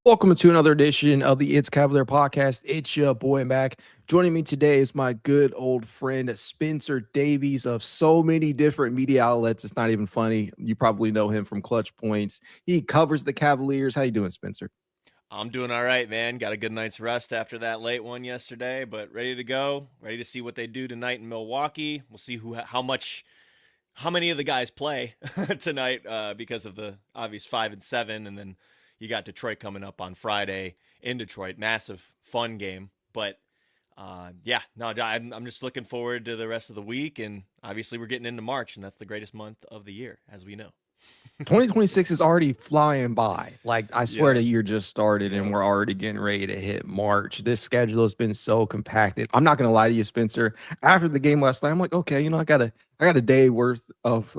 Welcome to another edition of the It's Cavalier podcast. It's your boy Mac. Joining me today is my good old friend Spencer Davies of so many different media outlets. It's not even funny. You probably know him from Clutch Points. He covers the Cavaliers. How you doing, Spencer? I'm doing all right, man. Got a good night's rest after that late one yesterday, but ready to go. Ready to see what they do tonight in Milwaukee. We'll see how many of the guys play tonight because of the obvious 5 and 7, and then you got Detroit coming up on Friday in Detroit. Massive fun game, but yeah, no, I'm just looking forward to the rest of the week, and obviously we're getting into March, and that's the greatest month of the year, as we know. 2026 is already flying by. Like, I swear the Yep, year just started and yep. we're already getting ready to hit March. This schedule has been so compacted. I'm not going to lie to you, Spencer. After the game last night, I'm like, okay, I got a day worth of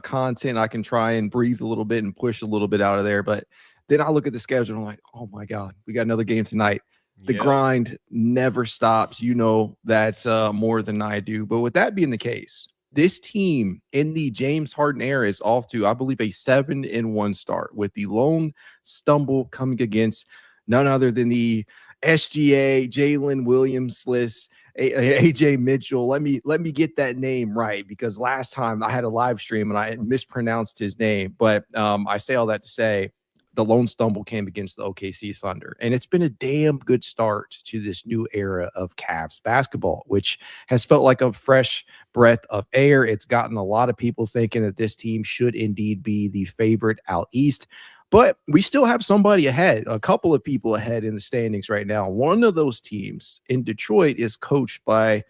content. I can try and breathe a little bit and push a little bit out of there. But then I look at the schedule and I'm like, oh my God, we got another game tonight. The Yep. grind never stops. You know that more than I do. But with that being the case, this team in the James Harden era is off to, I believe, a 7-1 start with the lone stumble coming against none other than the SGA, Jalen Williams, AJ Mitchell. Let me get that name right because last time I had a live stream and I mispronounced his name. But I say all that to say the lone stumble came against the OKC Thunder, and it's been a damn good start to this new era of Cavs basketball, which has felt like a fresh breath of air. It's gotten a lot of people thinking that this team should indeed be the favorite out east. But we still have somebody ahead, a couple of people ahead in the standings right now. One of those teams in Detroit is coached by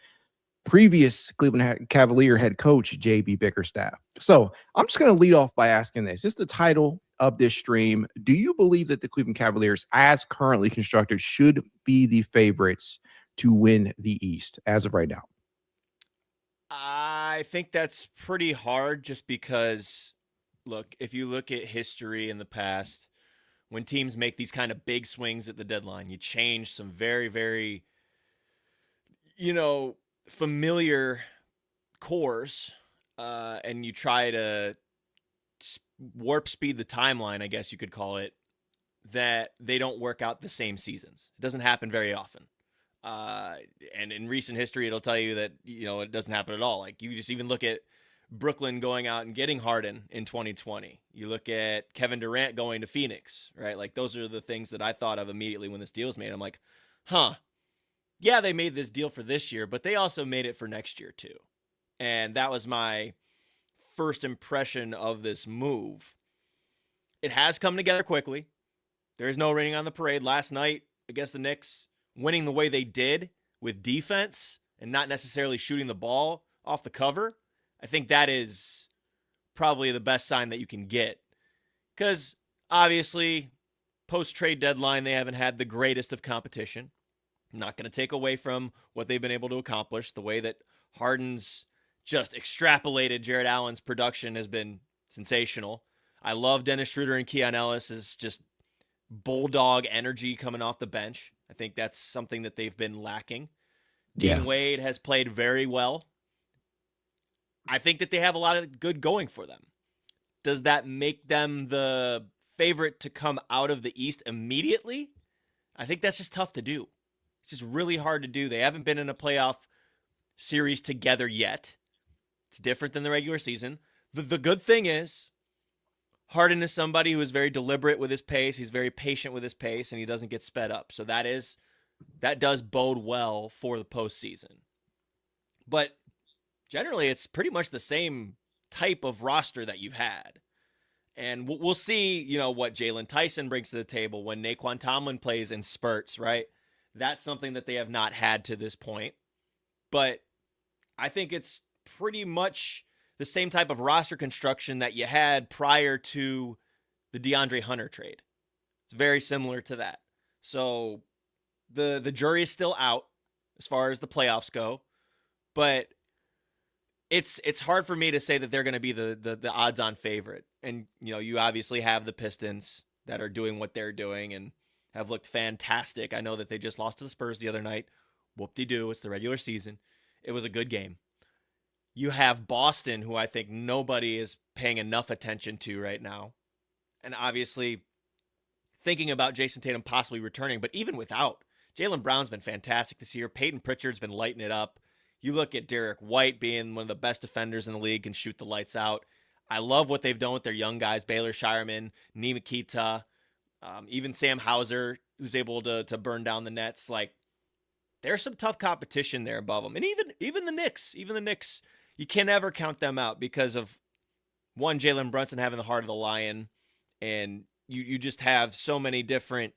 previous Cleveland Cavalier head coach JB Bickerstaff. So I'm just going to lead off by asking this. It's the title of this stream. Do you believe that the Cleveland Cavaliers, as currently constructed, should be the favorites to win the East as of right now? I think that's pretty hard just because, look, if you look at history in the past, when teams make these kind of big swings at the deadline, you change some very, very, you know, familiar cores, and you try to warp speed the timeline, I guess you could call it, that they don't work out the same seasons. It doesn't happen very often. Uh, and in recent history, it'll tell you that it doesn't happen at all. Like you just even look at Brooklyn going out and getting Harden in 2020. You look at Kevin Durant going to Phoenix, right? Like those are the things that I thought of immediately when this deal was made. I'm like, huh, yeah, they made this deal for this year, but they also made it for next year too. And that was my first impression of this move. It has come together quickly. There is no raining on the parade. Last night against the Knicks, winning the way they did with defense and not necessarily shooting the ball off the cover, I think that is probably the best sign that you can get. Because obviously, post trade deadline, they haven't had the greatest of competition. I'm not going to take away from what they've been able to accomplish. The way that Harden's just extrapolated Jarrett Allen's production has been sensational. I love Dennis Schroder and Keon Ellis is just bulldog energy coming off the bench. I think that's something that they've been lacking. Yeah. Dean Wade has played very well. I think that they have a lot of good going for them. Does that make them the favorite to come out of the East immediately? I think that's just tough to do. It's just really hard to do. They haven't been in a playoff series together yet. It's different than the regular season. The good thing is Harden is somebody who is very deliberate with his pace. He's very patient with his pace, and he doesn't get sped up. So that does bode well for the postseason. But generally, it's pretty much the same type of roster that you've had. And we'll see, what Jaylen Tyson brings to the table when Naquan Tomlin plays in spurts, right? That's something that they have not had to this point. But I think it's pretty much the same type of roster construction that you had prior to the DeAndre Hunter trade. It's very similar to that. So the jury is still out as far as the playoffs go, but it's hard for me to say that they're going to be the odds on favorite. And you obviously have the Pistons that are doing what they're doing and have looked fantastic. I know that they just lost to the Spurs the other night. Whoop-de-doo, it's the regular season. It was a good game. You have Boston, who I think nobody is paying enough attention to right now. And obviously, thinking about Jason Tatum possibly returning. But even without, Jaylen Brown's been fantastic this year. Peyton Pritchard's been lighting it up. You look at Derek White being one of the best defenders in the league, can shoot the lights out. I love what they've done with their young guys, Baylor Shireman, Nimakita, even Sam Hauser, who's able to burn down the nets. Like, there's some tough competition there above them. And even the Knicks, you can never count them out because of, one, Jalen Brunson having the heart of the lion, and you just have so many different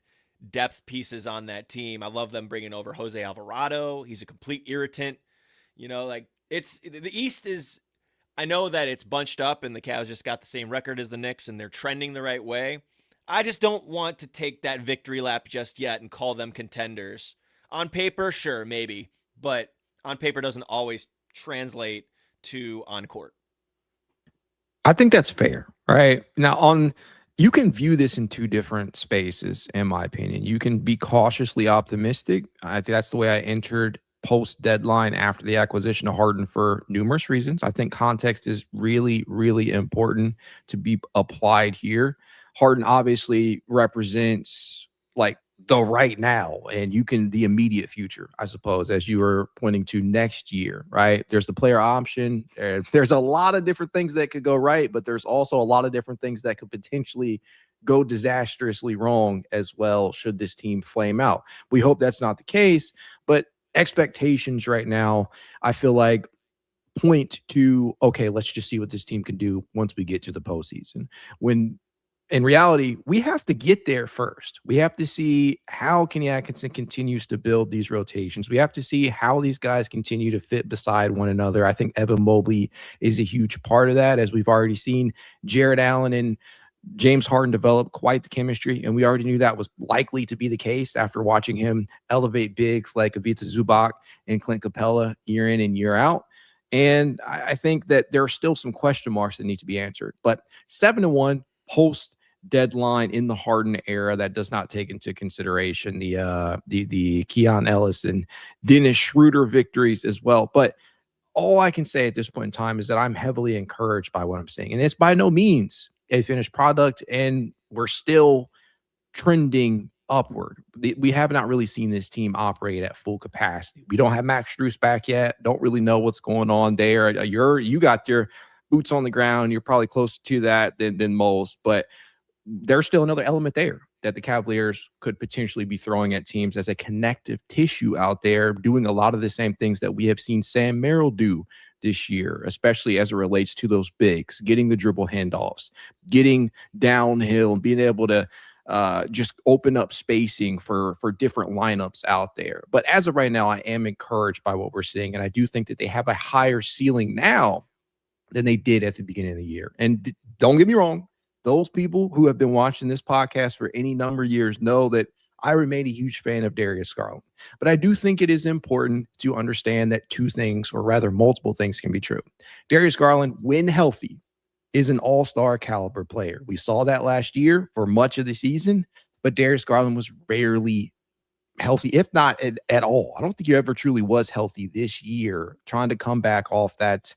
depth pieces on that team. I love them bringing over Jose Alvarado. He's a complete irritant. Like, it's the East is, I know that it's bunched up and the Cavs just got the same record as the Knicks and they're trending the right way. I just don't want to take that victory lap just yet and call them contenders. On paper, sure, maybe, but on paper doesn't always translate to on court. I think that's fair, right? Now, you can view this in two different spaces, in my opinion. You can be cautiously optimistic. I think that's the way I entered post-deadline after the acquisition of Harden for numerous reasons. I think context is really, really important to be applied here. Harden obviously represents like the right now, and the immediate future, I suppose, as you were pointing to next year, right? There's the player option. There's a lot of different things that could go right, but there's also a lot of different things that could potentially go disastrously wrong as well should this team flame out. We hope that's not the case, but expectations right now, I feel like, point to, okay, let's just see what this team can do once we get to the postseason. When in reality, we have to get there first. We have to see how Kenny Atkinson continues to build these rotations. We have to see how these guys continue to fit beside one another. I think Evan Mobley is a huge part of that, as we've already seen Jarrett Allen and James Harden develop quite the chemistry, and we already knew that was likely to be the case after watching him elevate bigs like Ivica Zubac and Clint Capella year in and year out. And I think that there are still some question marks that need to be answered. But 7-1 post deadline in the Harden era, that does not take into consideration the Keon Ellis and Dennis Schroder victories as well. But all I can say at this point in time is that I'm heavily encouraged by what I'm seeing, and it's by no means a finished product, and we're still trending upward. We have not really seen this team operate at full capacity. We don't have Max Strus back yet. Don't really know what's going on there. You got your boots on the ground. You're probably closer to that than most, but there's still another element there that the Cavaliers could potentially be throwing at teams as a connective tissue out there, doing a lot of the same things that we have seen Sam Merrill do this year, especially as it relates to those bigs, getting the dribble handoffs, getting downhill, and being able to just open up spacing for different lineups out there. But as of right now, I am encouraged by what we're seeing, and I do think that they have a higher ceiling now than they did at the beginning of the year. And don't get me wrong, those people who have been watching this podcast for any number of years know that I remain a huge fan of Darius Garland. But I do think it is important to understand that two things, or rather multiple things, can be true. Darius Garland, when healthy, is an all-star caliber player. We saw that last year for much of the season, but Darius Garland was rarely healthy, if not at all. I don't think he ever truly was healthy this year, trying to come back off that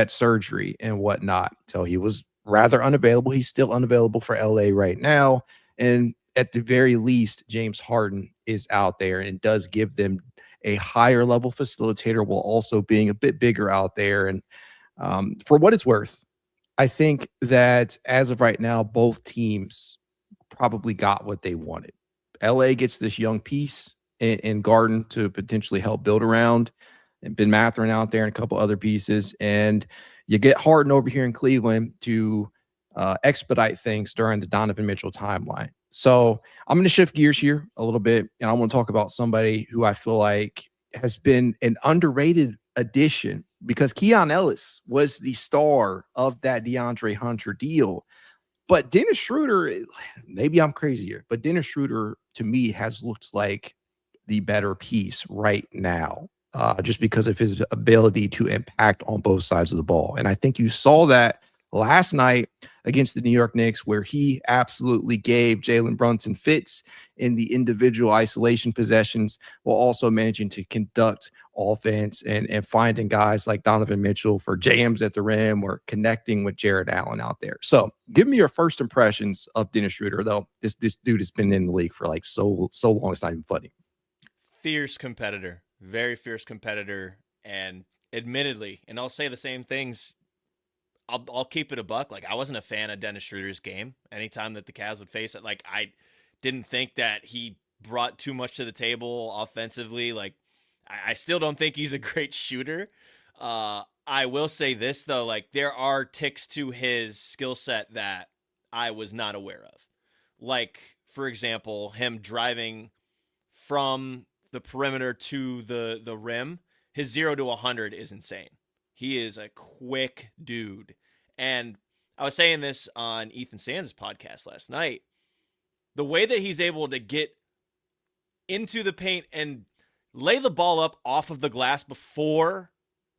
surgery and whatnot. So he was rather unavailable. He's still unavailable for LA right now. And at the very least, James Harden is out there and does give them a higher level facilitator while also being a bit bigger out there. And for what it's worth, I think that as of right now, both teams probably got what they wanted. LA gets this young piece in Garden to potentially help build around, and Ben Mathurin out there and a couple other pieces. And you get Harden over here in Cleveland to expedite things during the Donovan Mitchell timeline. So I'm going to shift gears here a little bit, and I want to talk about somebody who I feel like has been an underrated addition, because Keon Ellis was the star of that DeAndre Hunter deal. But Dennis Schroder, maybe I'm crazy here, but Dennis Schroder to me has looked like the better piece right now, just because of his ability to impact on both sides of the ball. And I think you saw that last night against the New York Knicks, where he absolutely gave Jalen Brunson fits in the individual isolation possessions, while also managing to conduct offense and finding guys like Donovan Mitchell for jams at the rim or connecting with Jarrett Allen out there. So give me your first impressions of Dennis Schroder, though. This dude has been in the league for like so long, it's not even funny. Fierce competitor, very fierce competitor, and admittedly, and I'll say the same things. I'll keep it a buck. Like, I wasn't a fan of Dennis Schroder's game. Anytime that the Cavs would face it, like, I didn't think that he brought too much to the table offensively. Like, I still don't think he's a great shooter. I will say this though, like, there are ticks to his skill set that I was not aware of. Like, for example, him driving from the perimeter to the rim, his 0 to 100 is insane. He is a quick dude. And I was saying this on Ethan Sands' podcast last night. The way that he's able to get into the paint and lay the ball up off of the glass before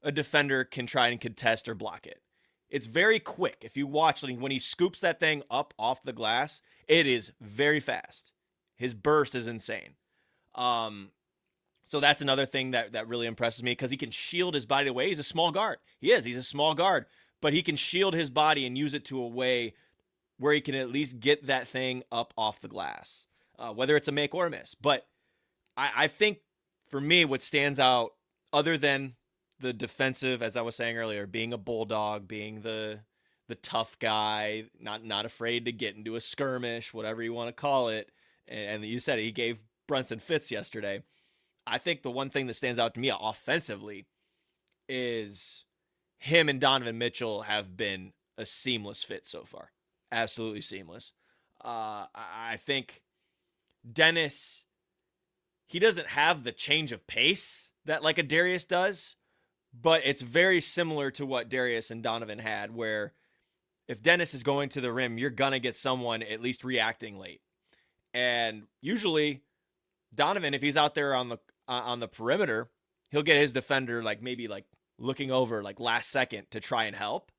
a defender can try and contest or block it. It's very quick. If you watch when he scoops that thing up off the glass, it is very fast. His burst is insane. So that's another thing that really impresses me, because he can shield his body away. He's a small guard. He's a small guard, but he can shield his body and use it to a way where he can at least get that thing up off the glass, whether it's a make or a miss. But I think for me, what stands out, other than the defensive, as I was saying earlier, being a bulldog, being the tough guy, not afraid to get into a skirmish, whatever you want to call it, and you said it, he gave Brunson fits yesterday. I think the one thing that stands out to me offensively is him and Donovan Mitchell have been a seamless fit so far. Absolutely seamless. I think Dennis, he doesn't have the change of pace that like a Darius does, but it's very similar to what Darius and Donovan had, where if Dennis is going to the rim, you're going to get someone at least reacting late. And usually Donovan, if he's out there on the perimeter, he'll get his defender maybe looking over last second to try and help.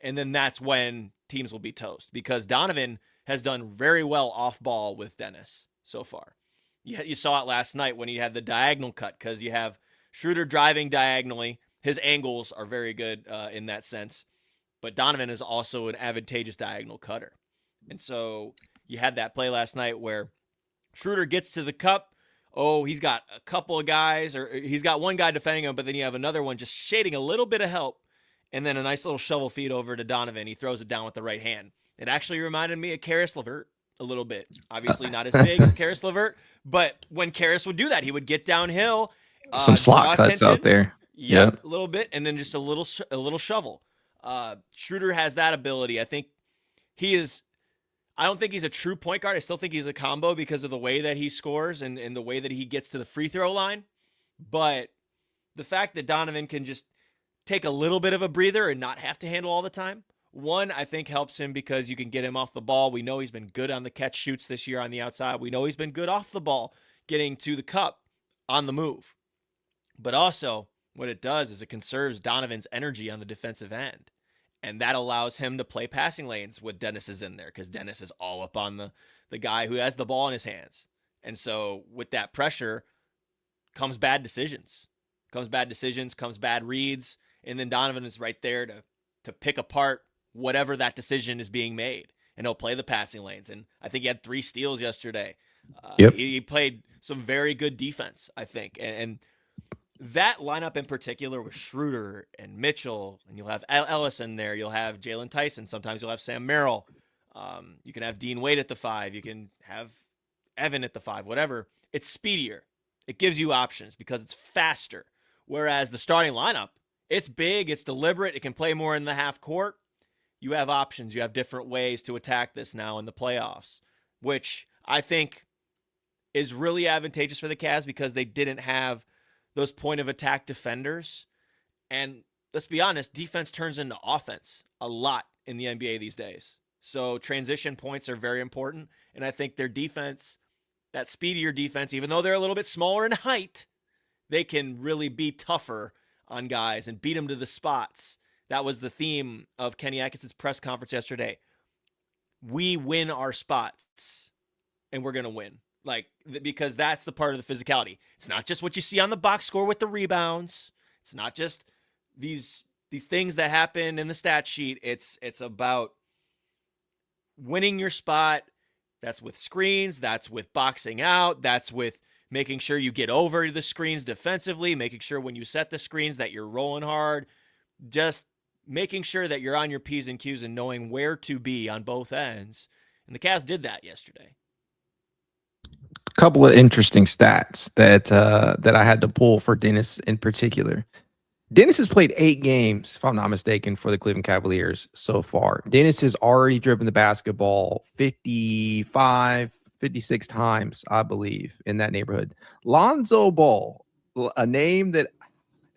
And then that's when teams will be toast, because Donovan has done very well off ball with Dennis so far. You saw it last night when he had the diagonal cut, because you have Schroder driving diagonally. His angles are very good in that sense. But Donovan is also an advantageous diagonal cutter. And so you had that play last night where Schroder gets to the cup. Oh, he's got a couple of guys, or he's got one guy defending him, but then you have another one just shading a little bit of help, and then a nice little shovel feed over to Donovan. He throws it down with the right hand. It actually reminded me of Karis LeVert a little bit. Obviously not as big as Karis LeVert, but when Karis would do that, he would get downhill. Some slot cuts out there. Yep, a little bit, and then just a little shovel. Schroder has that ability. I don't think he's a true point guard. I still think he's a combo because of the way that he scores and the way that he gets to the free throw line. But the fact that Donovan can just take a little bit of a breather and not have to handle all the time, one, I think helps him because you can get him off the ball. We know he's been good on the catch shoots this year on the outside. We know he's been good off the ball, getting to the cup on the move. But also, what it does is it conserves Donovan's energy on the defensive end. And that allows him to play passing lanes when Dennis is in there, because Dennis is all up on the guy who has the ball in his hands. And so with that pressure comes bad decisions. Comes bad reads, and then Donovan is right there to pick apart whatever that decision is being made. And he'll play the passing lanes. And I think he had 3 steals yesterday. Yep. He played some very good defense, I think. And that lineup in particular with Schroder and Mitchell, and you'll have Ellis in there, you'll have Jaylen Tyson, sometimes you'll have Sam Merrill, you can have Dean Wade at the 5, you can have Evan at the 5, whatever. It's speedier. It gives you options because it's faster. Whereas the starting lineup, it's big, it's deliberate, it can play more in the half court. You have options, you have different ways to attack this now in the playoffs, which I think is really advantageous for the Cavs because they didn't have those point of attack defenders. And let's be honest, defense turns into offense a lot in the NBA these days. So transition points are very important. And I think their defense, that speedier defense, even though they're a little bit smaller in height, they can really be tougher on guys and beat them to the spots That was the theme of Kenny Atkinson's press conference yesterday. We win our spots, and we're going to win. Like, because that's the part of the physicality. It's not just what you see on the box score with the rebounds. It's not just these things that happen in the stat sheet. It's about winning your spot. That's with screens. That's with boxing out. That's with making sure you get over the screens defensively, making sure when you set the screens that you're rolling hard, just making sure that you're on your P's and Q's and knowing where to be on both ends. And the Cavs did that yesterday. Couple of interesting stats that I had to pull for Dennis in particular. Dennis has played 8 games, if I'm not mistaken, for the Cleveland Cavaliers so far. Dennis has already driven the basketball 55, 56 times, I believe, in that neighborhood. Lonzo Ball, a name that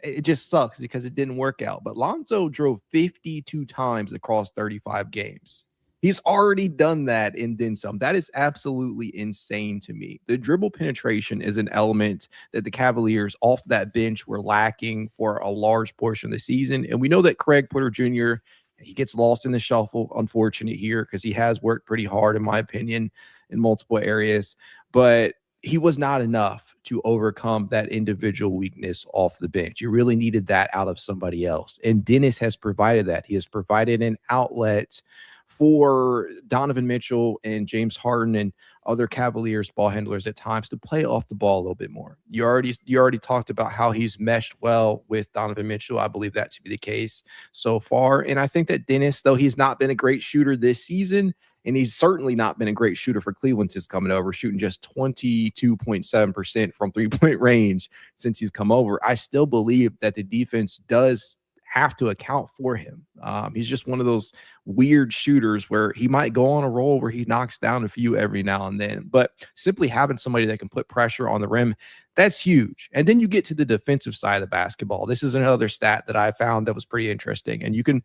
it just sucks because it didn't work out, but Lonzo drove 52 times across 35 games. He's already done that and then some. That is absolutely insane to me. The dribble penetration is an element that the Cavaliers off that bench were lacking for a large portion of the season. And we know that Craig Porter Jr., he gets lost in the shuffle, unfortunate here, because he has worked pretty hard, in my opinion, in multiple areas. But he was not enough to overcome that individual weakness off the bench. You really needed that out of somebody else. And Dennis has provided that. He has provided an outlet for Donovan Mitchell and James Harden and other Cavaliers ball handlers at times to play off the ball a little bit more. You already talked about how he's meshed well with Donovan Mitchell. I believe that to be the case so far. And I think that Dennis, though he's not been a great shooter this season, and he's certainly not been a great shooter for Cleveland since coming over, shooting just 22.7% from three-point range since he's come over. I still believe that the defense does have to account for him. He's just one of those weird shooters where he might go on a roll where he knocks down a few every now and then, but simply having somebody that can put pressure on the rim, that's huge. And then you get to the defensive side of the basketball. This is another stat that I found that was pretty interesting, and you can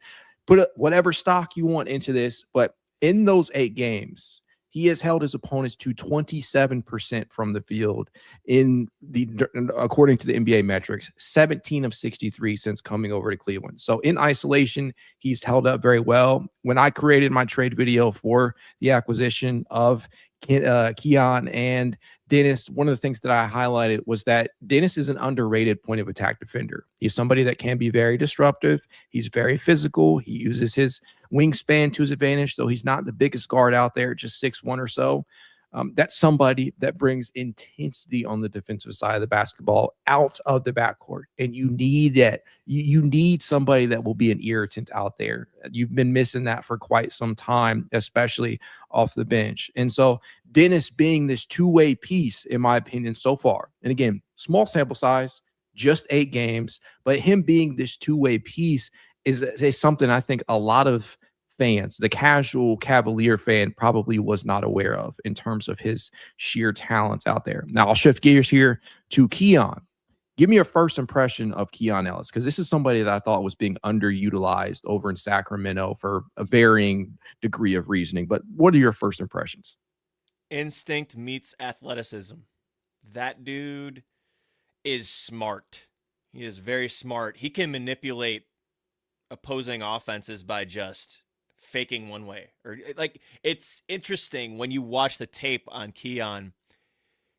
put whatever stock you want into this, but in those 8 games, he has held his opponents to 27% from the field according to the NBA metrics, 17 of 63 since coming over to Cleveland. So in isolation, he's held up very well. When I created my trade video for the acquisition of Keon and Dennis, one of the things that I highlighted was that Dennis is an underrated point of attack defender. He's somebody that can be very disruptive. He's very physical. He uses his wingspan to his advantage, though he's not the biggest guard out there, just 6'1" or so. That's somebody that brings intensity on the defensive side of the basketball out of the backcourt. And you need that. You need somebody that will be an irritant out there. You've been missing that for quite some time, especially off the bench. And so Dennis being this two-way piece, in my opinion, so far, and again, small sample size, just 8 games, but him being this two-way piece is something I think a lot of fans, the casual Cavalier fan, probably was not aware of in terms of his sheer talents out there. Now I'll shift gears here to Keon. Give me your first impression of Keon Ellis, because this is somebody that I thought was being underutilized over in Sacramento for a varying degree of reasoning. But what are your first impressions? Instinct meets athleticism. That dude is smart. He is very smart. He can manipulate opposing offenses by just faking one way. Or like, it's interesting when you watch the tape on Keon.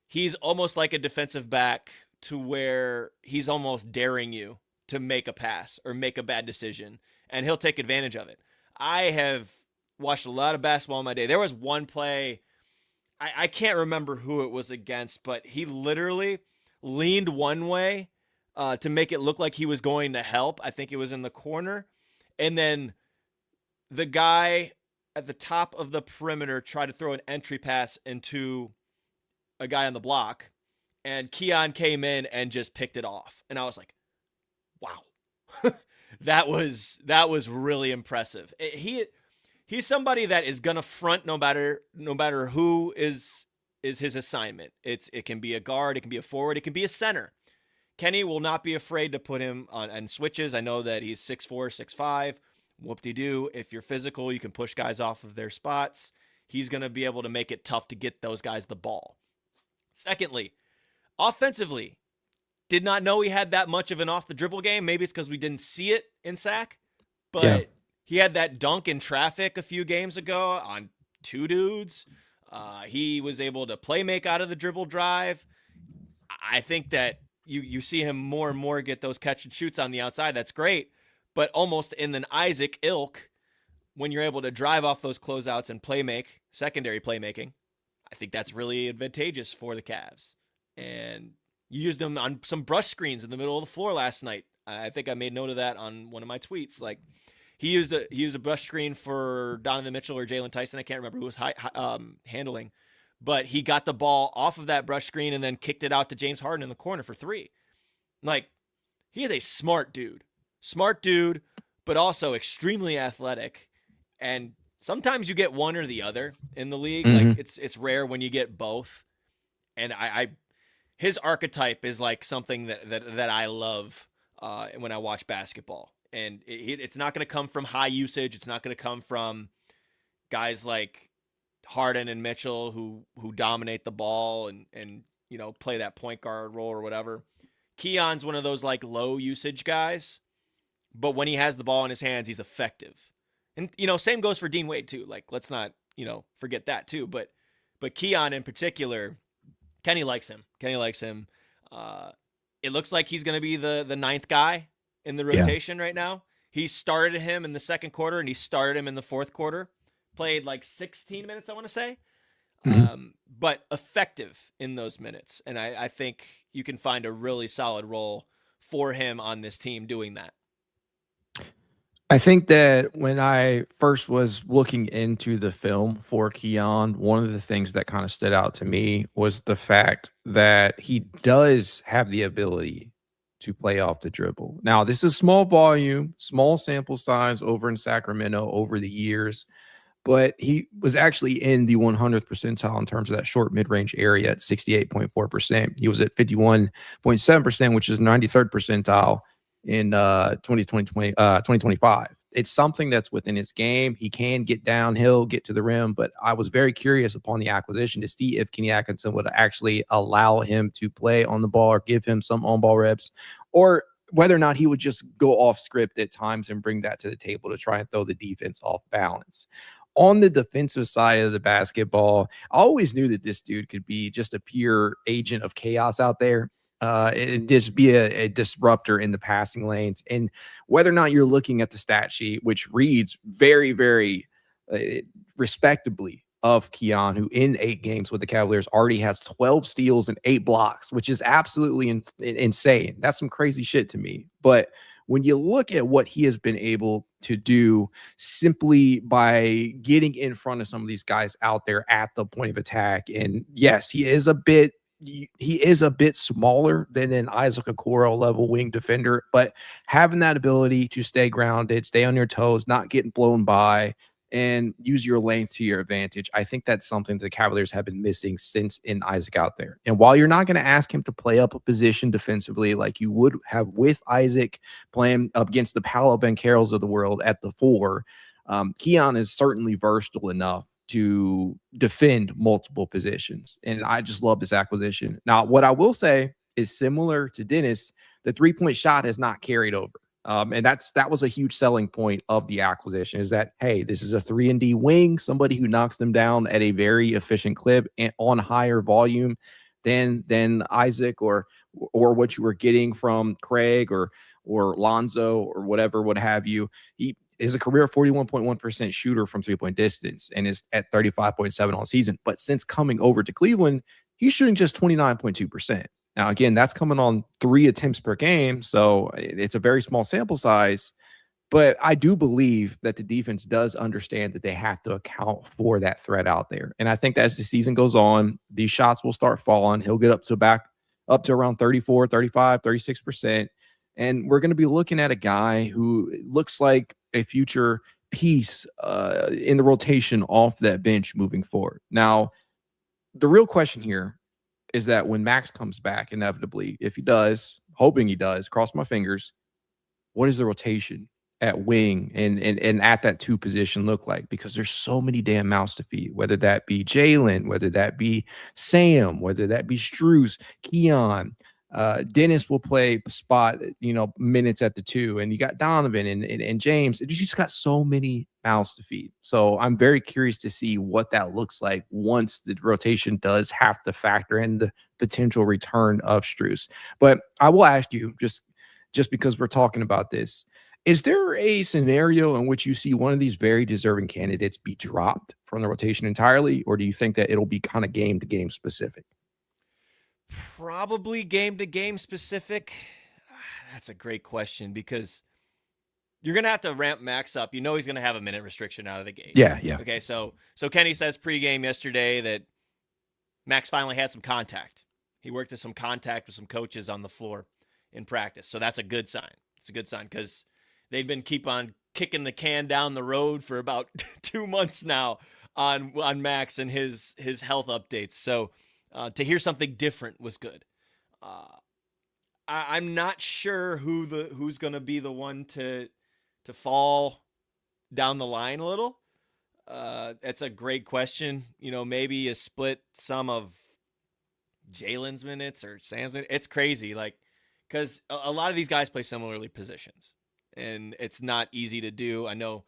He's almost like a defensive back to where he's almost daring you to make a pass or make a bad decision, and he'll take advantage of it. I have watched a lot of basketball in my day. There was one play, I can't remember who it was against, but he literally leaned one way to make it look like he was going to help. I think it was in the corner. And then the guy at the top of the perimeter tried to throw an entry pass into a guy on the block, and Keon came in and just picked it off. And I was like, wow, that was really impressive. He's somebody that is going to front no matter who is his assignment. It can be a guard, it can be a forward, it can be a center. Kenny will not be afraid to put him on switches. I know that he's 6'4", 6'5". Whoop-de-doo. If you're physical, you can push guys off of their spots. He's going to be able to make it tough to get those guys the ball. Secondly, offensively, did not know he had that much of an off-the-dribble game. Maybe it's because we didn't see it in Sac. Yeah. but he had that dunk in traffic a few games ago on two dudes. He was able to play make out of the dribble drive. I think that you see him more and more get those catch and shoots on the outside. That's great, but almost in an Isaac ilk, when you're able to drive off those closeouts and play make, secondary playmaking, I think that's really advantageous for the Cavs. And you used them on some brush screens in the middle of the floor last night. I think I made note of that on one of my tweets. Like he used a brush screen for Donovan Mitchell or Jaylen Tyson. I can't remember who was handling, but he got the ball off of that brush screen and then kicked it out to James Harden in the corner for three. Like, he is a smart dude, but also extremely athletic. And sometimes you get one or the other in the league. Mm-hmm. Like it's rare when you get both. And his archetype is like something that I love when I watch basketball. And it's not going to come from high usage. It's not going to come from guys like Harden and Mitchell who dominate the ball and play that point guard role or whatever. Keon's one of those like low usage guys, but when he has the ball in his hands, he's effective. And same goes for Dean Wade too. Like, let's not forget that too. But Keon in particular, Kenny likes him. It looks like he's going to be the ninth guy in the rotation right now. He started him in the second quarter and he started him in the fourth quarter. Played like 16 minutes, I want to say. But effective in those minutes. And I think you can find a really solid role for him on this team doing that. I think that when I first was looking into the film for Keon, one of the things that kind of stood out to me was the fact that he does have the ability to play off the dribble. Now, this is small volume, small sample size over in Sacramento over the years, but he was actually in the 100th percentile in terms of that short mid-range area at 68.4%. He was at 51.7%, which is 93rd percentile in 2025. It's something that's within his game. He can get downhill, get to the rim, but I was very curious upon the acquisition to see if Kenny Atkinson would actually allow him to play on the ball or give him some on-ball reps, or whether or not he would just go off script at times and bring that to the table to try and throw the defense off balance. On the defensive side of the basketball, I always knew that this dude could be just a pure agent of chaos out there. And just be a disruptor in the passing lanes. And whether or not you're looking at the stat sheet, which reads very, very respectably of Keon, who in 8 games with the Cavaliers already has 12 steals and 8 blocks, which is absolutely insane. That's some crazy shit to me. But when you look at what he has been able to do simply by getting in front of some of these guys out there at the point of attack, and yes, he is a bit smaller than an Isaac Okoro level wing defender, but having that ability to stay grounded, stay on your toes, not getting blown by, and use your length to your advantage. I think that's something the Cavaliers have been missing since in Isaac out there. And while you're not going to ask him to play up a position defensively like you would have with Isaac playing up against the Paolo Bancheros of the world at the 4, Keon is certainly versatile enough to defend multiple positions. And I just love this acquisition. Now, what I will say is similar to Dennis, the 3-point shot has not carried over. And that was a huge selling point of the acquisition, is that, hey, this is a 3-and-D wing, somebody who knocks them down at a very efficient clip and on higher volume than Isaac or what you were getting from Craig or Lonzo or whatever, what have you. He is a career 41.1% shooter from 3-point distance and is at 35.7 on season. But since coming over to Cleveland, he's shooting just 29.2%. Now, again, that's coming on 3 attempts per game, so it's a very small sample size. But I do believe that the defense does understand that they have to account for that threat out there. And I think that as the season goes on, these shots will start falling. He'll get up to around 34, 35, 36%. And we're going to be looking at a guy who looks like a future piece in the rotation off that bench moving forward. Now, the real question here is that when Max comes back, inevitably, if he does, hoping he does, cross my fingers, what does the rotation at wing and at that 2 position look like? Because there's so many damn mouths to feed, whether that be Jaylen, whether that be Sam, whether that be Strus, Keon, Dennis will play spot, minutes at the 2, and you got Donovan and James. You just got so many mouths to feed. So I'm very curious to see what that looks like once the rotation does have to factor in the potential return of Strus. But I will ask you, just because we're talking about this, is there a scenario in which you see one of these very deserving candidates be dropped from the rotation entirely, or do you think that it'll be kind of game to game specific? Probably game to game specific. That's a great question because you're going to have to ramp Max up. He's going to have a minute restriction out of the gate. Yeah. Okay, so Kenny says pregame yesterday that Max finally had some contact. He worked at some contact with some coaches on the floor in practice. So that's a good sign. It's a good sign because they've been keep on kicking the can down the road for about 2 months now on Max and his health updates. So to hear something different was good. I'm not sure who's going to be the one to fall down the line a little. That's a great question. Maybe a split some of Jaylen's minutes or Sam's minutes. It's crazy, because a lot of these guys play similarly positions, and it's not easy to do. I know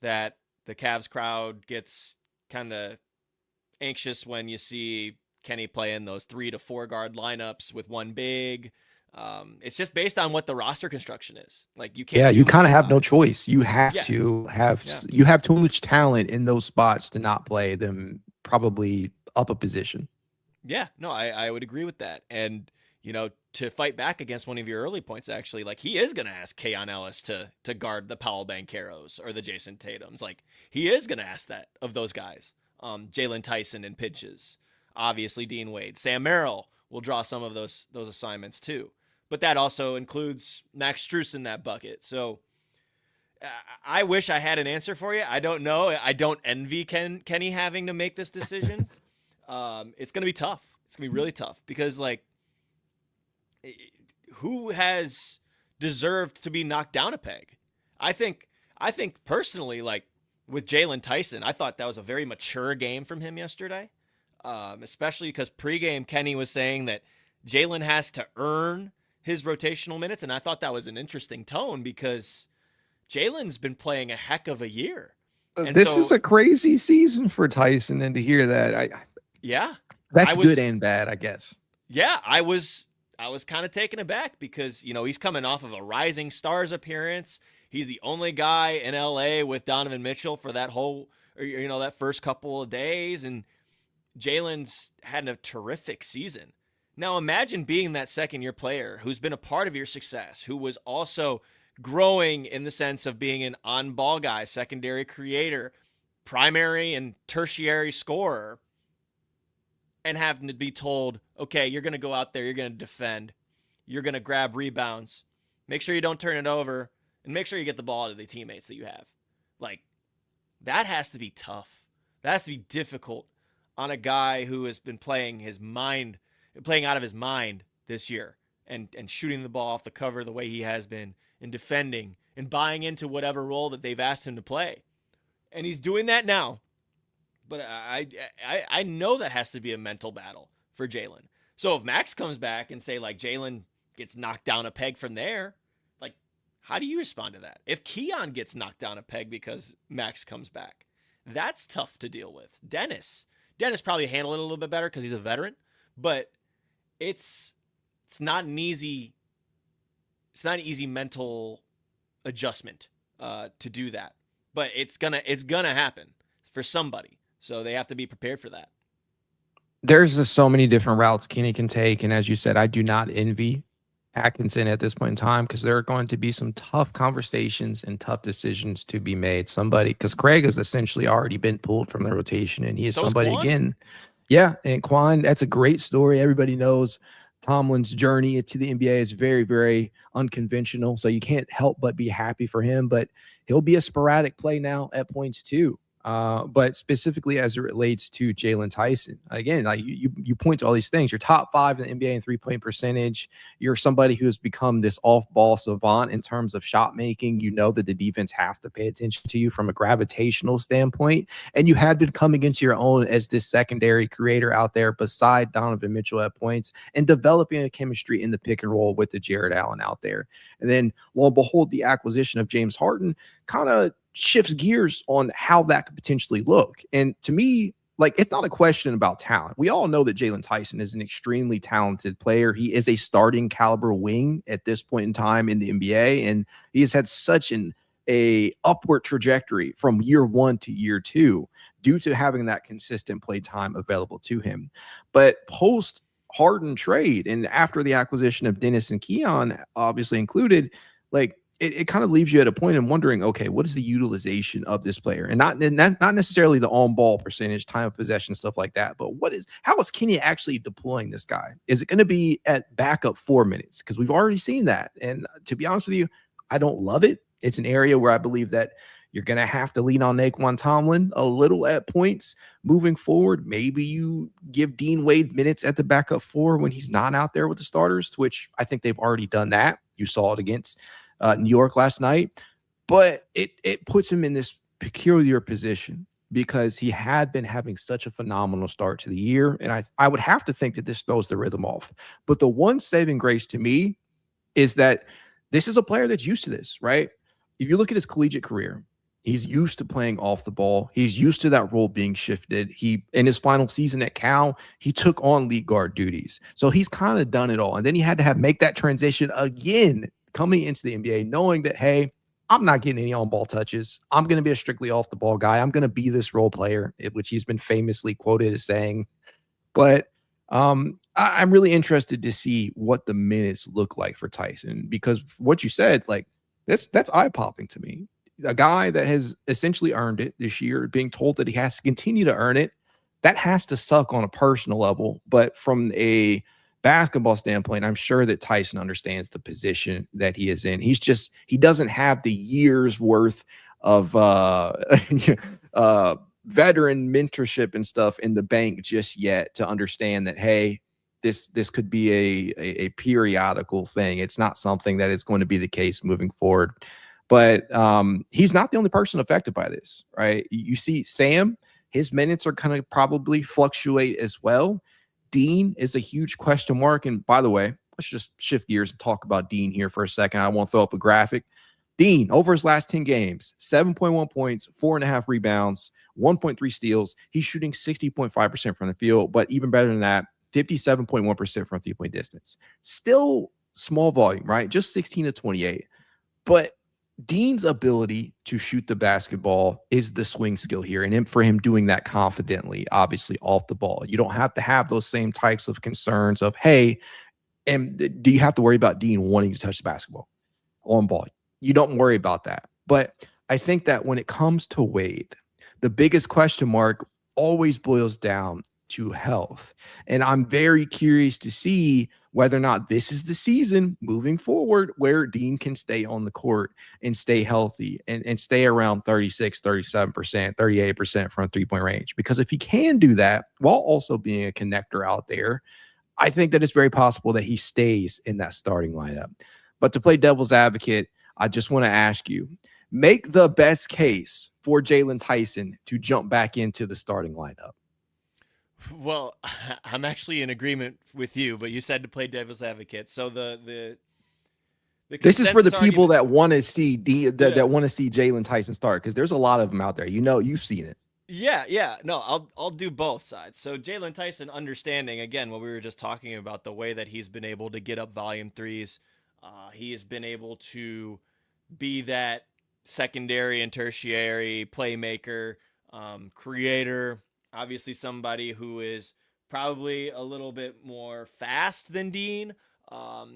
that the Cavs crowd gets kind of anxious when you see Kenny playing those 3 to 4 guard lineups with one big. It's just based on what the roster construction is. You can't. Yeah, you kind of have no choice. You have to have. Yeah. You have too much talent in those spots to not play them probably up a position. Yeah, no, I would agree with that. And to fight back against one of your early points, actually, he is going to ask Keon Ellis to guard the Powell Bancheros or the Jason Tatums. He is going to ask that of those guys. Jaylen Tyson in pitches. Obviously, Dean Wade. Sam Merrill will draw some of those assignments too. But that also includes Max Strus in that bucket. So I wish I had an answer for you. I don't know. I don't envy Kenny having to make this decision. It's going to be tough. It's going to be really tough because, who has deserved to be knocked down a peg? I think personally, with Jaylen Tyson, I thought that was a very mature game from him yesterday. Especially because pregame Kenny was saying that Jaylen has to earn his rotational minutes, and I thought that was an interesting tone because Jaylen's been playing a heck of a year. This is a crazy season for Tyson, and to hear that, that's good and bad, I guess. Yeah, I was kind of taken aback because he's coming off of a Rising Stars appearance. He's the only guy in LA with Donovan Mitchell for that whole, that first couple of days, and Jaylen's had a terrific season. Now imagine being that second-year player who's been a part of your success, who was also growing in the sense of being an on-ball guy, secondary creator, primary and tertiary scorer, and having to be told, okay, you're going to go out there, you're going to defend, you're going to grab rebounds, make sure you don't turn it over, and make sure you get the ball to the teammates that you have. That has to be tough. That has to be difficult on a guy who has been playing out of his mind this year and shooting the ball off the cover the way he has been and defending and buying into whatever role that they've asked him to play. And he's doing that now. But I know that has to be a mental battle for Jaylen. So if Max comes back and say Jaylen gets knocked down a peg from there, how do you respond to that? If Keon gets knocked down a peg because Max comes back, that's tough to deal with. Dennis probably handled it a little bit better because he's a veteran, but it's not an easy mental adjustment to do that. But it's gonna happen for somebody, so they have to be prepared for that. There's just so many different routes Kenny can take, and as you said, I do not envy Atkinson at this point in time because there are going to be some tough conversations and tough decisions to be made. Because Craig has essentially already been pulled from the rotation, and he is somebody again. Yeah, and Quan, that's a great story. Everybody knows Tomlin's journey to the NBA is very, very unconventional, so you can't help but be happy for him. But he'll be a sporadic play now at points too. But specifically as it relates to Jaylen Tyson, again, like you point to all these things. You're top 5 in the NBA in 3-point percentage. You're somebody who has become this off-ball savant in terms of shot making. You know that the defense has to pay attention to you from a gravitational standpoint, and you had been coming into your own as this secondary creator out there beside Donovan Mitchell at points and developing a chemistry in the pick and roll with the Jarrett Allen out there. And then, lo and behold, the acquisition of James Harden kind of shifts gears on how that could potentially look. And to me, like, it's not a question about talent. We all know that Jaylen Tyson is an extremely talented player. He is a starting caliber wing at this point in time in the NBA, and he has had such a upward trajectory from year 1 to year 2 due to having that consistent play time available to him. But post Harden trade and after the acquisition of Dennis and Keon, obviously included, like, it kind of leaves you at a point and wondering, okay, what is the utilization of this player? And not necessarily the on-ball percentage, time of possession, stuff like that, but how is Kenny actually deploying this guy? Is it going to be at backup 4 minutes? Because we've already seen that. And to be honest with you, I don't love it. It's an area where I believe that you're going to have to lean on Naquan Tomlin a little at points moving forward. Maybe you give Dean Wade minutes at the backup 4 when he's not out there with the starters, which I think they've already done that. You saw it against New York last night, but it puts him in this peculiar position because he had been having such a phenomenal start to the year. And I would have to think that this throws the rhythm off. But the one saving grace to me is that this is a player that's used to this, right? If you look at his collegiate career, he's used to playing off the ball. He's used to that role being shifted. In his final season at Cal, he took on lead guard duties. So he's kind of done it all. And then he had to make that transition again coming into the NBA, knowing that, hey, I'm not getting any on-ball touches. I'm going to be a strictly off-the-ball guy. I'm going to be this role player, which he's been famously quoted as saying. But I'm really interested to see what the minutes look like for Tyson, because what you said, like, that's eye-popping to me. A guy that has essentially earned it this year, being told that he has to continue to earn it, that has to suck on a personal level. But from a basketball standpoint, I'm sure that Tyson understands the position that he is in. He doesn't have the years worth of veteran mentorship and stuff in the bank just yet to understand that, hey, this could be a periodical thing. It's not something that is going to be the case moving forward. But he's not the only person affected by this, right? You see Sam, his minutes are going to probably fluctuate as well. Dean is a huge question mark. And by the way, let's just shift gears and talk about Dean here for a second. I won't throw up a graphic. Dean, over his last 10 games, 7.1 points, 4.5 rebounds, 1.3 steals. He's shooting 60.5% from the field, but even better than that, 57.1% from 3-point distance. Still small volume, right? Just 16 to 28. But Dean's ability to shoot the basketball is the swing skill here. And for him doing that confidently, obviously off the ball, you don't have to have those same types of concerns of, hey, and do you have to worry about Dean wanting to touch the basketball on ball? You don't worry about that. But I think that when it comes to Wade, the biggest question mark always boils down to health. And I'm very curious to see whether or not this is the season moving forward where Dean can stay on the court and stay healthy and stay around 36, 37%, 38% from 3-point range. Because if he can do that while also being a connector out there, I think that it's very possible that he stays in that starting lineup. But to play devil's advocate, I just want to ask you, make the best case for Jaylen Tyson to jump back into the starting lineup. Well, I'm actually in agreement with you, but you said to play devil's advocate. So the this is for the people argument, that want to see that want to see Jaylen Tyson start, because there's a lot of them out there. You know, you've seen it. Yeah. No, I'll do both sides. So Jaylen Tyson, understanding again what we were just talking about, the way that he's been able to get up volume threes, he has been able to be that secondary and tertiary playmaker, creator. Obviously, somebody who is probably a little bit more fast than Dean.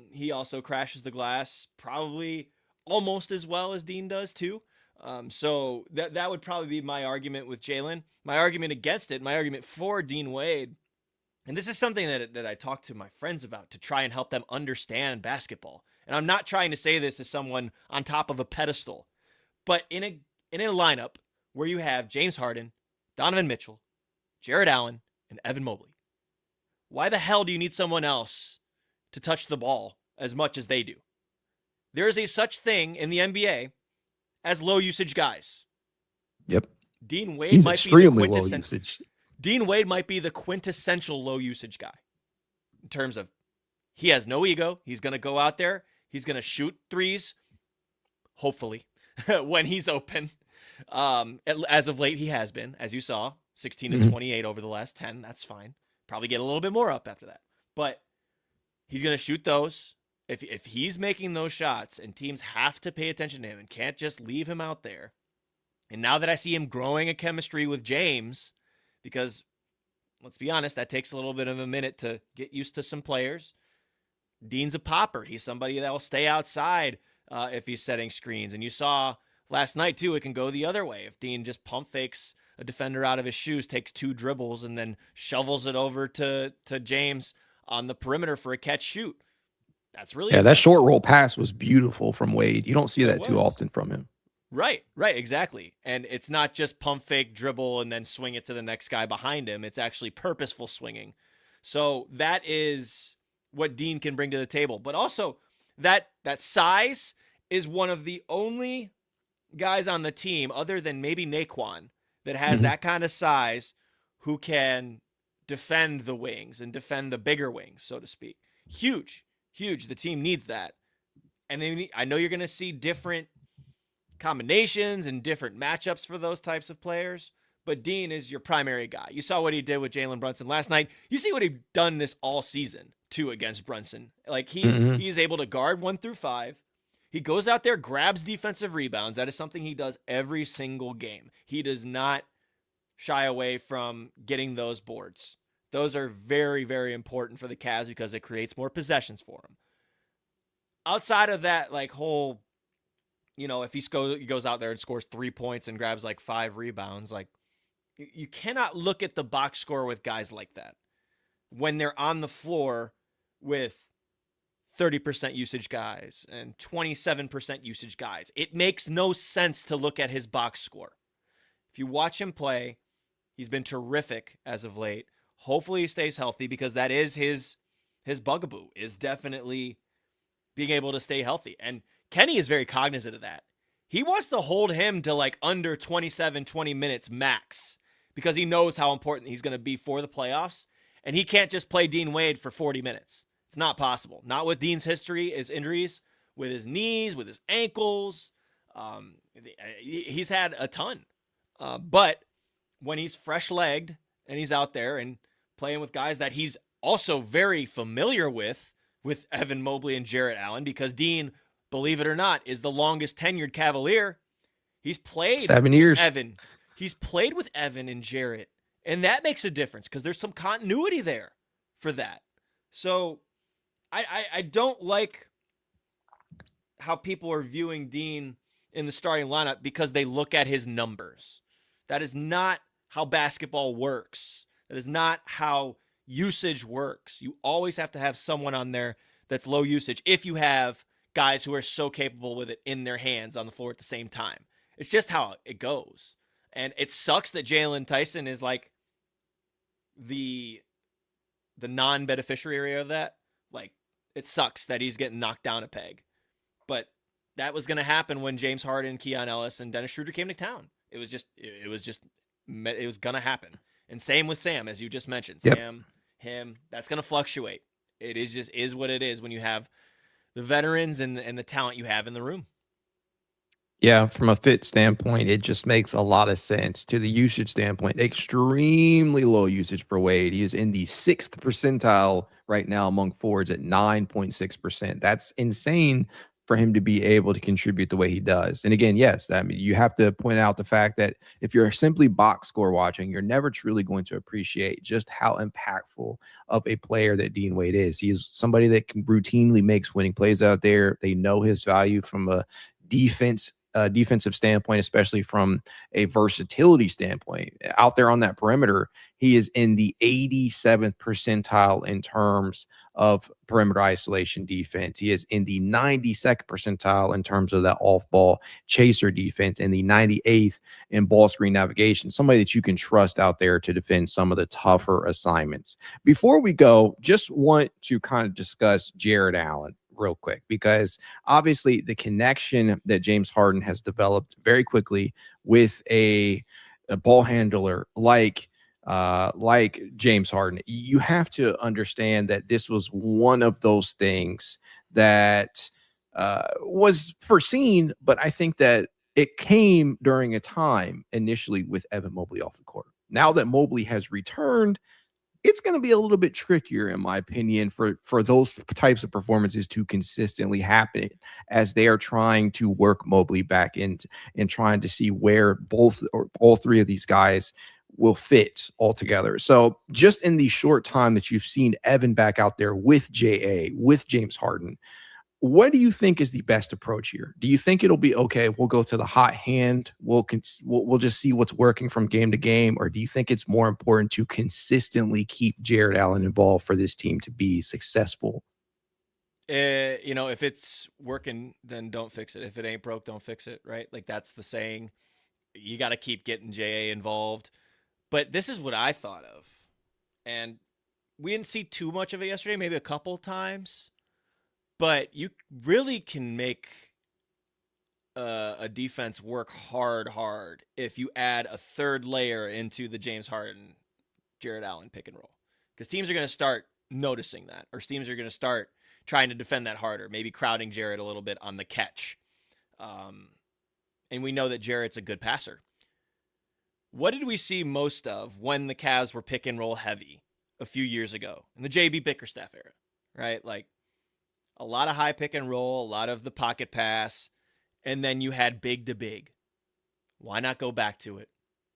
He also crashes the glass probably almost as well as Dean does too. So that would probably be my argument with Jaylen. My argument against it, my argument for Dean Wade, and this is something that I talk to my friends about to try and help them understand basketball. And I'm not trying to say this as someone on top of a pedestal, but in a lineup where you have James Harden, Donovan Mitchell, Jarrett Allen, and Evan Mobley. Why the hell do you need someone else to touch the ball as much as they do? There is a such thing in the NBA as low usage guys. Yep. Dean Wade He's might be extremely low usage. Dean Wade might be the quintessential low usage guy in terms of he has no ego. He's going to go out there. He's going to shoot threes, hopefully, when he's open. As of late, he has been, as you saw, 16 and 28 over the last 10. That's fine. Probably get a little bit more up after that. But he's going to shoot those. If he's making those shots and teams have to pay attention to him and can't just leave him out there. And now that I see him growing a chemistry with James, because let's be honest, that takes a little bit of a minute to get used to some players. Dean's a popper. He's somebody that will stay outside if he's setting screens. And you saw last night, too, it can go the other way. If Dean just pump fakes a defender out of his shoes, takes 2 dribbles, and then shovels it over to James on the perimeter for a catch shoot. That's really that short roll pass was beautiful from Wade. You don't see that too often from him. Right, exactly. And it's not just pump fake, dribble, and then swing it to the next guy behind him. It's actually purposeful swinging. So that is what Dean can bring to the table. But also, that size is one of the only guys on the team, other than maybe Naquan, that has that kind of size who can defend the wings and defend the bigger wings, so to speak. Huge. The team needs that. And then I know you're going to see different combinations and different matchups for those types of players, but Dean is your primary guy. You saw what he did with Jalen Brunson last night. You see what he's done this all season, too, against Brunson. Like, he's able to guard 1 through 5. He goes out there, grabs defensive rebounds. That is something he does every single game. He does not shy away from getting those boards. Those are very, very important for the Cavs because it creates more possessions for them. Outside of that, like, whole, if he goes out there and scores 3 points and grabs like 5 rebounds, like, you cannot look at the box score with guys like that when they're on the floor with 30% usage guys and 27% usage guys. It makes no sense to look at his box score. If you watch him play, he's been terrific as of late. Hopefully he stays healthy because that is his bugaboo, is definitely being able to stay healthy. And Kenny is very cognizant of that. He wants to hold him to like under 27, 20 minutes max because he knows how important he's going to be for the playoffs. And he can't just play Dean Wade for 40 minutes. It's not possible. Not with Dean's history, his injuries, with his knees, with his ankles. He's had a ton. But when he's fresh-legged and he's out there and playing with guys that he's also very familiar with Evan Mobley and Jarrett Allen, because Dean, believe it or not, is the longest tenured Cavalier. He's played 7 years. Evan. He's played with Evan and Jarrett, and that makes a difference because there's some continuity there for that. So I don't like how people are viewing Dean in the starting lineup because they look at his numbers. That is not how basketball works. That is not how usage works. You always have to have someone on there that's low usage if you have guys who are so capable with it in their hands on the floor at the same time. It's just how it goes. And it sucks that Jaylen Tyson is like the non-beneficiary of that. Like, it sucks that he's getting knocked down a peg. But that was going to happen when James Harden, Keon Ellis, and Dennis Schroder came to town. It was going to happen. And same with Sam, as you just mentioned. Yep. Sam, him, that's going to fluctuate. It is what it is when you have the veterans and the talent you have in the room. Yeah, from a fit standpoint, it just makes a lot of sense. To the usage standpoint, extremely low usage for Wade. He is in the 6th percentile right now among forwards at 9.6%. That's insane for him to be able to contribute the way he does. And again, yes, I mean, you have to point out the fact that if you're simply box score watching, you're never truly going to appreciate just how impactful of a player that Dean Wade is. He's somebody that can routinely makes winning plays out there. They know his value from a defense defensive standpoint, especially from a versatility standpoint. Out there on that perimeter, he is in the 87th percentile in terms of perimeter isolation defense. He is in the 92nd percentile in terms of that off-ball chaser defense, and the 98th in ball screen navigation. Somebody that you can trust out there to defend some of the tougher assignments. Before we go, just want to kind of discuss Jarrett Allen real quick, because obviously the connection that James Harden has developed very quickly with a ball handler like James Harden, you have to understand that this was one of those things that was foreseen, but I think that it came during a time initially with Evan Mobley off the court. Now that Mobley has returned, it's going to be a little bit trickier, in my opinion, for those types of performances to consistently happen as they are trying to work Mobley back in and trying to see where both or all three of these guys will fit all together. So just in the short time that you've seen Evan back out there with JA, with James Harden, what do you think is the best approach here? Do you think it'll be okay, we'll go to the hot hand, we'll just see what's working from game to game, or do you think it's more important to consistently keep Jarrett Allen involved for this team to be successful? If it's working, then don't fix it. If it ain't broke, don't fix it, right? Like, that's the saying. You got to keep getting JA involved. But this is what I thought of. And we didn't see too much of it yesterday, maybe a couple times. But you really can make a defense work hard if you add a third layer into the James Harden, Jarrett Allen pick and roll. Because teams are going to start noticing that, or teams are going to start trying to defend that harder, maybe crowding Jarrett a little bit on the catch. And we know that Jarrett's a good passer. What did we see most of when the Cavs were pick and roll heavy a few years ago in the JB Bickerstaff era, right? Like, a lot of high pick and roll, a lot of the pocket pass, and then you had big to big. Why not go back to it?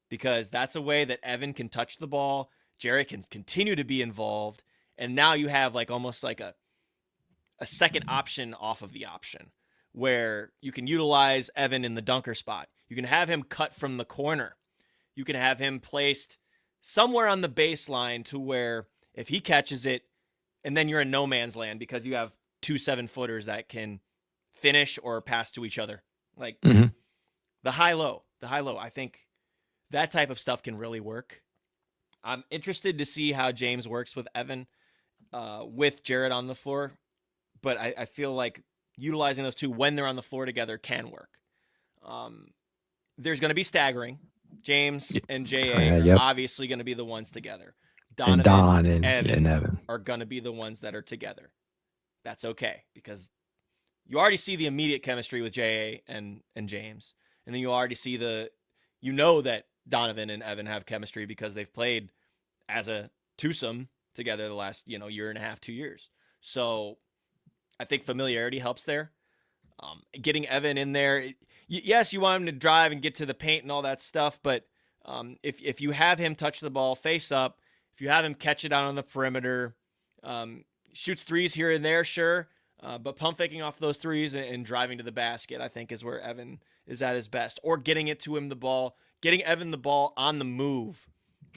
Because that's a way that Evan can touch the ball, Jarrett can continue to be involved, and now you have like almost like a second option off of the option where you can utilize Evan in the dunker spot. You can have him cut from the corner. You can have him placed somewhere on the baseline to where if he catches it, and then you're in no man's land because you have 2 7-footers that can finish or pass to each other. Like the high-low. I think that type of stuff can really work. I'm interested to see how James works with Evan, with Jarrett on the floor. But I feel like utilizing those two when they're on the floor together can work. There's going to be staggering. James and J.A. are obviously going to be the ones together. Donovan and Evan are going to be the ones that are together. That's okay, because you already see the immediate chemistry with J.A. and James. And then you already see that Donovan and Evan have chemistry because they've played as a twosome together the last, year and a half, 2 years. So I think familiarity helps there. Getting Evan in there, yes, you want him to drive and get to the paint and all that stuff, but if you have him touch the ball face up, if you have him catch it out on the perimeter, shoots threes here and there, sure. But pump faking off those threes and driving to the basket, I think, is where Evan is at his best. Or getting it to him getting Evan the ball on the move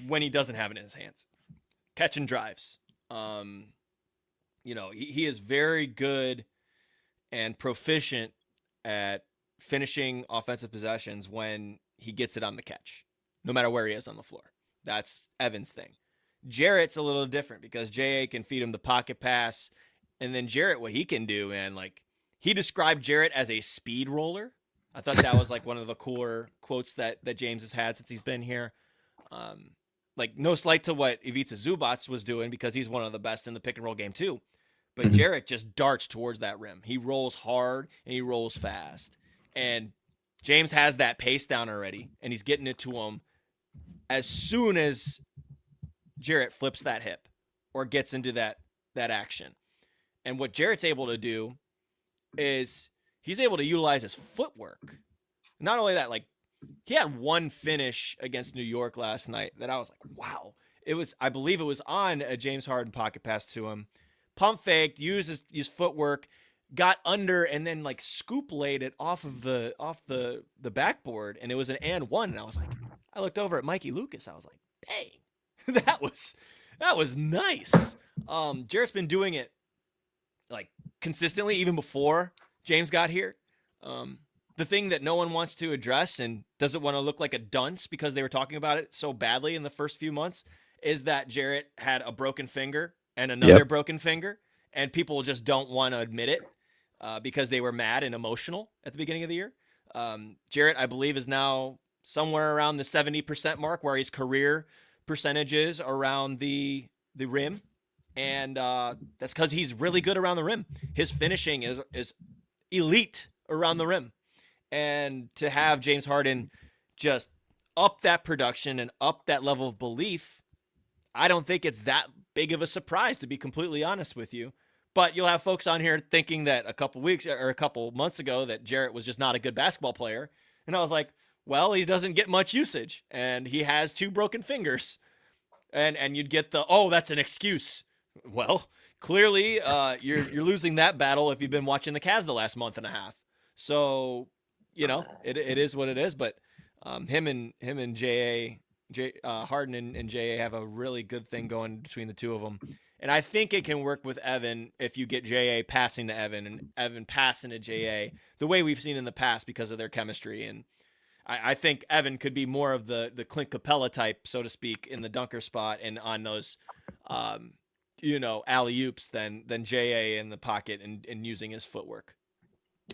when he doesn't have it in his hands. Catch and drives. He is very good and proficient at finishing offensive possessions when he gets it on the catch, no matter where he is on the floor. That's Evan's thing. Jarrett's a little different because J.A. can feed him the pocket pass. And then Jarrett, what he can do, man, like, he described Jarrett as a speed roller. I thought that was like one of the cooler quotes that James has had since he's been here. Like, no slight to what Ivica Zubac was doing because he's one of the best in the pick and roll game too. But Jarrett just darts towards that rim. He rolls hard and he rolls fast. And James has that pace down already, and he's getting it to him as soon as Jarrett flips that hip or gets into that action. And what Jarrett's able to do is he's able to utilize his footwork. Not only that, like, he had one finish against New York last night that I was like, wow. I believe it was on a James Harden pocket pass to him. Pump faked, used his footwork, got under and then like scoop laid it off the backboard, and it was an and one. And I looked over at Mikey Lucas. I was like, dang, that was nice. Jarrett's been doing it like consistently even before James got here. The thing that no one wants to address and doesn't want to look like a dunce because they were talking about it so badly in the first few months is that Jarrett had a broken finger and another broken finger, and people just don't want to admit it because they were mad and emotional at the beginning of the year. Jarrett, I believe, is now somewhere around the 70% mark, where his career percentages around the rim, and that's because he's really good around the rim. His finishing is elite around the rim. And to have James Harden just up that production and up that level of belief, I don't think it's that big of a surprise, to be completely honest with you. But you'll have folks on here thinking that a couple weeks or a couple months ago that Jarrett was just not a good basketball player. And I was like, well, he doesn't get much usage, and he has 2 broken fingers. And you'd get oh, that's an excuse. Well, clearly you're losing that battle if you've been watching the Cavs the last month and a half. So, it is what it is. But him and Harden and JA have a really good thing going between the two of them. And I think it can work with Evan if you get JA passing to Evan and Evan passing to JA the way we've seen in the past because of their chemistry. And I think Evan could be more of the Clint Capella type, so to speak, in the dunker spot and on those, alley-oops than JA in the pocket and using his footwork.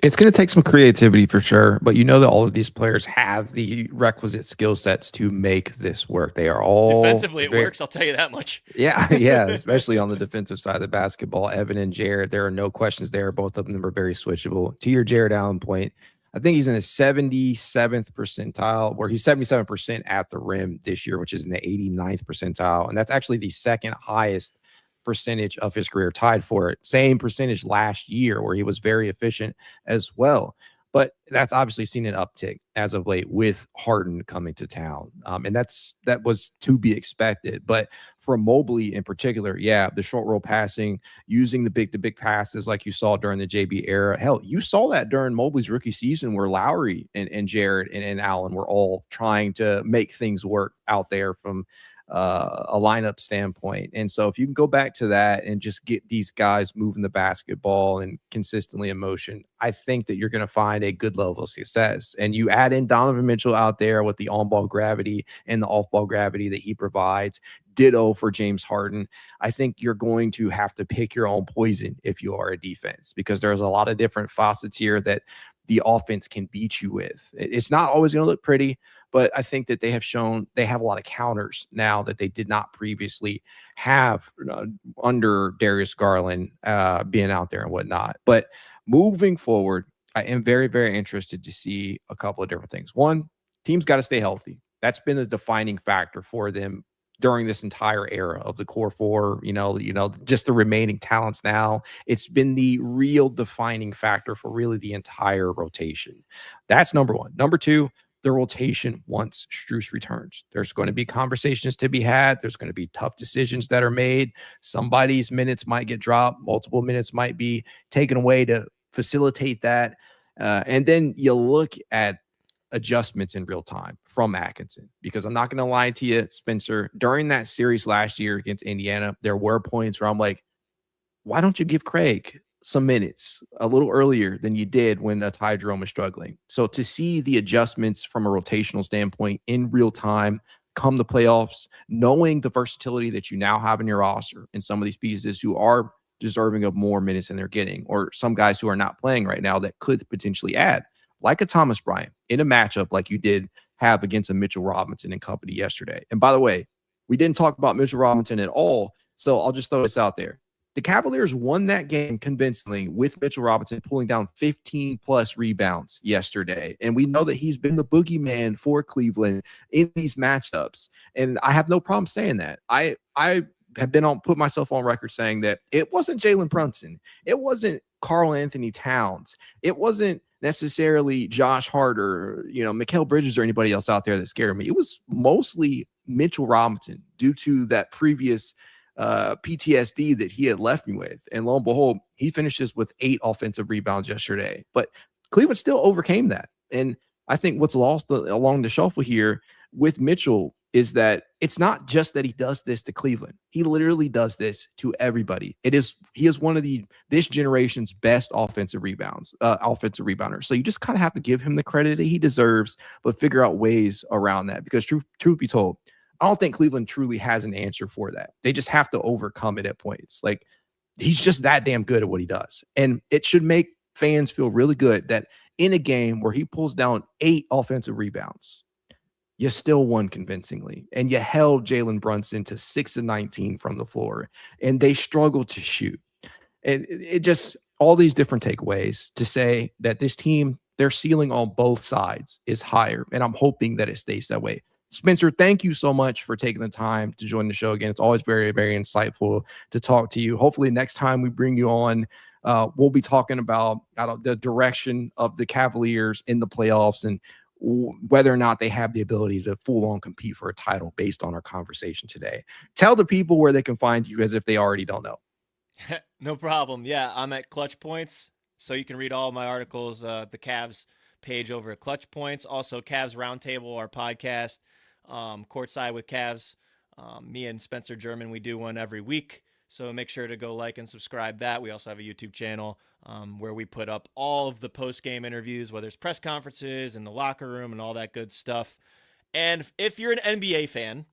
It's going to take some creativity for sure, but that all of these players have the requisite skill sets to make this work. They are all defensively. It works. I'll tell you that much. Yeah, especially on the defensive side of the basketball. Evan and Jarrett, there are no questions there. Both of them are very switchable. To your Jarrett Allen point, I think he's in the 77th percentile, where he's 77% at the rim this year, which is in the 89th percentile, and that's actually the second highest percentage of his career, tied for it. Same percentage last year, where he was very efficient as well. But that's obviously seen an uptick as of late with Harden coming to town. And that was to be expected. But for Mobley in particular, the short roll passing, using the big passes like you saw during the JB era. Hell, you saw that during Mobley's rookie season where Lowry and Jarrett and Allen were all trying to make things work out there from a lineup standpoint. And so if you can go back to that and just get these guys moving the basketball and consistently in motion, I think that you're going to find a good level of success. And you add in Donovan Mitchell out there with the on-ball gravity and the off-ball gravity that he provides. Ditto for James Harden. I think you're going to have to pick your own poison if you are a defense, because there's a lot of different facets here that the offense can beat you with. It's not always going to look pretty, but I think that they have shown they have a lot of counters now that they did not previously have under Darius Garland being out there and whatnot. But moving forward, I am very, very interested to see a couple of different things. One, teams got to stay healthy. That's been a defining factor for them during this entire era of the core four, just the remaining talents now. It's been the real defining factor for really the entire rotation. That's number one. Number two, the rotation once Strus returns. There's going to be conversations to be had. There's going to be tough decisions that are made. Somebody's minutes might get dropped. Multiple minutes might be taken away to facilitate that. And then you look at adjustments in real time from Atkinson, because I'm not going to lie to you, Spencer, during that series last year against Indiana, there were points where I'm like, why don't you give Craig some minutes a little earlier than you did when Ty Jerome was struggling? So to see the adjustments from a rotational standpoint in real time come the playoffs, knowing the versatility that you now have in your roster and some of these pieces who are deserving of more minutes than they're getting, or some guys who are not playing right now that could potentially add, like a Thomas Bryant in a matchup like you did have against a Mitchell Robinson and company yesterday. And by the way, we didn't talk about Mitchell Robinson at all, so I'll just throw this out there. The Cavaliers won that game convincingly with Mitchell Robinson pulling down 15-plus rebounds yesterday. And we know that he's been the boogeyman for Cleveland in these matchups. And I have no problem saying that. I have put myself on record saying that it wasn't Jalen Brunson. It wasn't Karl Anthony Towns. It wasn't necessarily Josh Hart or, Mikal Bridges or anybody else out there that scared me. It was mostly Mitchell Robinson due to that previous PTSD that he had left me with. And lo and behold, he finishes with 8 offensive rebounds yesterday. But Cleveland still overcame that. And I think what's lost along the shuffle here with Mitchell is that it's not just that he does this to Cleveland. He literally does this to everybody. He is one of this generation's best offensive rebounders. So you just kind of have to give him the credit that he deserves, but figure out ways around that. Because truth be told, I don't think Cleveland truly has an answer for that. They just have to overcome it at points. Like, he's just that damn good at what he does. And it should make fans feel really good that in a game where he pulls down 8 offensive rebounds, you still won convincingly. And you held Jalen Brunson to 6 of 19 from the floor. And they struggled to shoot. And it just, all these different takeaways to say that this team, their ceiling on both sides is higher. And I'm hoping that it stays that way. Spencer, thank you so much for taking the time to join the show again. It's always very, very insightful to talk to you. Hopefully next time we bring you on, we'll be talking about the direction of the Cavaliers in the playoffs and whether or not they have the ability to full-on compete for a title based on our conversation today. Tell the people where they can find you as if they already don't know. No problem. Yeah, I'm at Clutch Points, so you can read all my articles, the Cavs page over at Clutch Points. Also, Cavs Roundtable, our podcast, Courtside with Cavs. Me and Spencer German, we do one every week. So make sure to go like and subscribe that. We also have a YouTube channel where we put up all of the post-game interviews, whether it's press conferences in the locker room and all that good stuff. And if you're an NBA fan,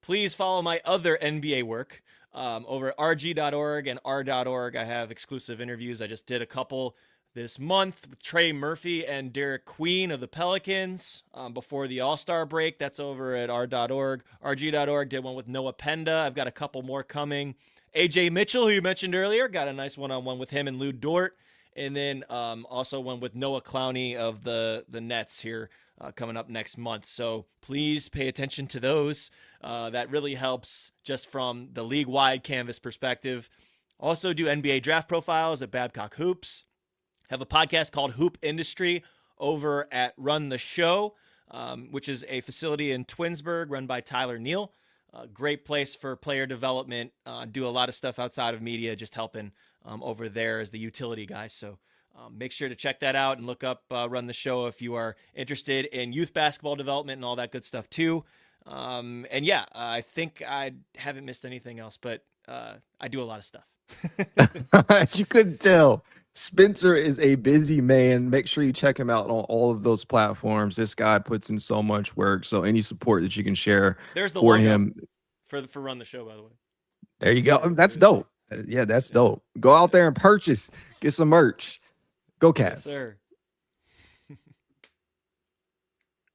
please follow my other NBA work over at rg.org and r.org. I have exclusive interviews. I just did a couple this month with Trey Murphy and Derek Queen of the Pelicans before the All-Star break. That's over at r.org. rg.org did one with Noah Penda. I've got a couple more coming. AJ Mitchell, who you mentioned earlier, got a nice one-on-one with him and Lou Dort. And then also one with Noah Clowney of the Nets here coming up next month. So please pay attention to those. That really helps just from the league-wide canvas perspective. Also do NBA draft profiles at Babcock Hoops. Have a podcast called Hoop Industry over at Run the Show, which is a facility in Twinsburg run by Tyler Neal. Great place for player development. Do a lot of stuff outside of media, just helping over there as the utility guy. So make sure to check that out and look up Run the Show if you are interested in youth basketball development and all that good stuff too. And yeah, I think I haven't missed anything else, but I do a lot of stuff. As you couldn't tell, Spencer is a busy man. Make sure you check him out on all of those platforms. This guy puts in so much work. So any support that you can share There's the for logo him for Run the Show, by the way. There you go. That's dope. Yeah, that's dope. Go out there and purchase, get some merch. Go Cavs. Yes, sir.